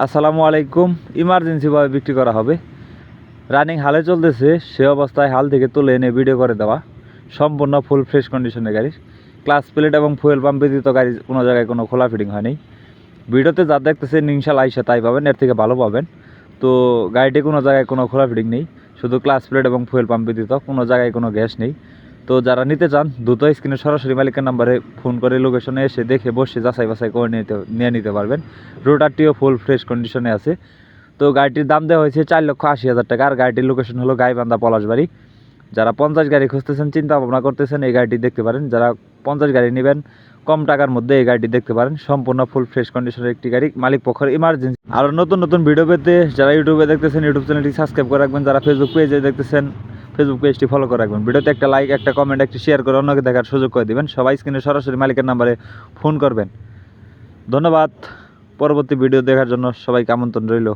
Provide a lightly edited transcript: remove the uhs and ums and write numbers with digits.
আসসালামু আলাইকুম। ইমার্জেন্সিভাবে বিক্রি করা হবে, রানিং হালে চলতেছে, সে অবস্থায় হাল থেকে তুলে এনে ভিডিও করে দেওয়া, সম্পূর্ণ ফুল ফ্রেশ কন্ডিশনের গাড়ি। ক্লাস প্লেট এবং ফুয়েল পাম্প ব্যতীত গাড়ি কোনো জায়গায় কোনো খোলা ফিটিং হয়নি। ভিডিওতে যা দেখতেছেন ইনশাল্লাহ আইসা তাই পাবেন, এর থেকে ভালো পাবেন। তো গাড়িটি কোনো জায়গায় কোনো খোলা ফিটিং নেই, শুধু ক্লাস প্লেট এবং ফুয়েল পাম্প ব্যতীত কোনো জায়গায় কোনো গ্যাস নেই। তো যারা নিতে চান দ্রুত স্ক্রিনে সরাসরি মালিকের নাম্বারে ফোন করে লোকেশনে এসে দেখে বসে যাচাই বাছাই করে নিয়ে নিতে পারবেন। রোটারটিও ফুল ফ্রেশ কন্ডিশনে আছে। তো গাড়িটির দাম দেওয়া হয়েছে 4,80,000 টাকা। আর গাড়িটির লোকেশন হলো গাইবান্ধা পলাশবাড়ি। যারা 50 গাড়ি খুঁজতেছেন, চিন্তা ভাবনা করতেছেন, এই গাড়িটি দেখতে পারেন। যারা 50 গাড়ি নেবেন কম টাকার মধ্যে এই গাড়িটি দেখতে পারেন। সম্পূর্ণ ফুল ফ্রেশ কন্ডিশনের একটি গাড়ি, মালিক পক্ষের ইমার্জেন্সি। আরও নতুন নতুন ভিডিও পেতে যারা ইউটিউবে দেখতেছেন ইউটিউব চ্যানেলটি সাবস্ক্রাইব করে রাখবেন। যারা ফেসবুক পেজে দেখতেছেন ফেসবুক পেজটি ফলো করে রাখবেন। ভিডিওতে একটা লাইক, একটা কমেন্ট, একটি শেয়ার করে অন্যকে দেখার সুযোগ করে দেবেন। সবাই স্ক্রিনে সরাসরি মালিকের নাম্বারে ফোন করবেন। ধন্যবাদ। পরবর্তী ভিডিও দেখার জন্য সবাইকে আমন্ত্রণ রইল।